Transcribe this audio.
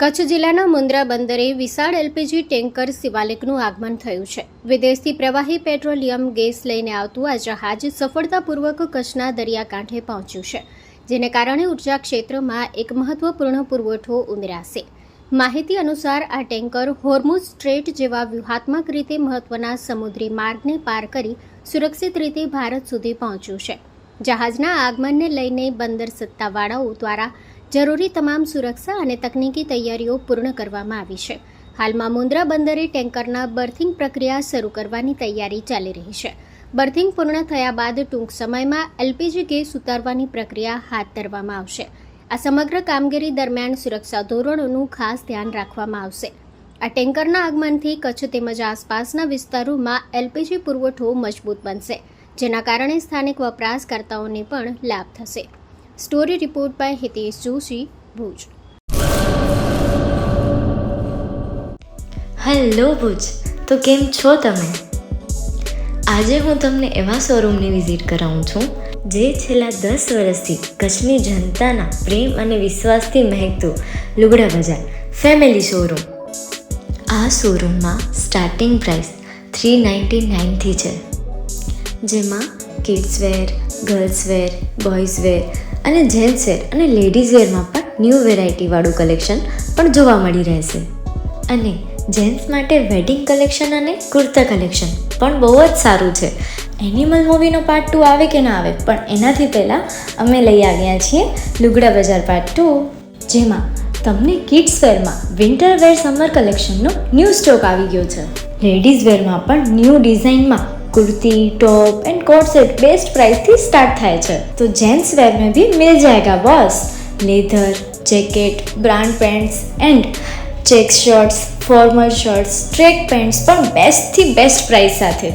કચ્છ જિલ્લાના મુન્દ્રા બંદરે વિશાળ એલપીજી ટેન્કર શિવાલિકનું આગમન થયું છે. વિદેશથી પ્રવાહી પેટ્રોલિયમ ગેસ લઈને આવતું આ જહાજ સફળતાપૂર્વક કચ્છના દરિયાકાંઠે પહોંચ્યું છે, જેને કારણે ઉર્જા ક્ષેત્રમાં એક મહત્વપૂર્ણ પુરવઠો ઉમેરાશે. માહિતી અનુસાર આ ટેન્કર હોર્મુઝ સ્ટ્રેટ જેવા વ્યૂહાત્મક રીતે મહત્વના સમુદ્રી માર્ગને પાર કરી સુરક્ષિત રીતે ભારત સુધી પહોંચ્યું છે. જહાજના આગમનને લઈને બંદર સત્તાવાળાઓ દ્વારા જરૂરી તમામ સુરક્ષા અને તકનીકી તૈયારીઓ પૂર્ણ કરવામાં આવી છે. હાલમાં મુન્દ્રા બંદરે ટેન્કરના બર્થિંગ પ્રક્રિયા શરૂ કરવાની તૈયારી ચાલી રહી છે. બર્થિંગ પૂર્ણ થયા બાદ ટૂંક સમયમાં એલપીજી ગેસ ઉતારવાની પ્રક્રિયા હાથ ધરવામાં આવશે. આ સમગ્ર કામગીરી દરમિયાન સુરક્ષા ધોરણોનું ખાસ ધ્યાન રાખવામાં આવશે. આ ટેન્કરના આગમનથી કચ્છ તેમજ આસપાસના વિસ્તારોમાં એલપીજી પુરવઠો મજબૂત બનશે, જેના કારણે સ્થાનિક વપરાશકર્તાઓને પણ લાભ થશે. Story report by Hitesh Joshi, Bhuj. Hello Bhuj, તો કેમ છો તમે? આજે હું તમને એવા શોરૂમની વિઝિટ કરાવું છું જે છેલ્લા 10 વર્ષથી કચ્છની જનતાના પ્રેમ અને વિશ્વાસથી મહેકતું લુગડા બજાર ફેમિલી શોરૂમ. આ શોરૂમમાં સ્ટાર્ટિંગ પ્રાઇસ 399થી છે, જેમાં kids wear, girls wear, boys wear અને જેન્ટ્સ વેર અને લેડીઝ વેરમાં પણ ન્યૂ વેરાયટીવાળું કલેક્શન પણ જોવા મળી રહેશે. અને જેન્ટ્સ માટે વેડિંગ કલેક્શન અને કુર્તા કલેક્શન પણ બહુ જ સારું છે. એનિમલ મૂવીનો પાર્ટ 2 આવે કે ના આવે, પણ એનાથી પહેલાં અમે લઈ આવ્યા છીએ લુગડા બજાર પાર્ટ 2, જેમાં તમને કિડ્સ વેરમાં વિન્ટર વેર સમર કલેક્શનનો ન્યૂ સ્ટોક આવી ગયો છે. લેડીઝ વેરમાં પણ ન્યૂ ડિઝાઇનમાં kurti, top and coat set best price थी स्टार्ट થાય છે. तो जेंट्स वेयर में भी मिल जाएगा boss. Leather, jacket, brand pants and check shirts, formal shirts, track pants પણ બેસ્ટથી બેસ્ટ પ્રાઇસ સાથે.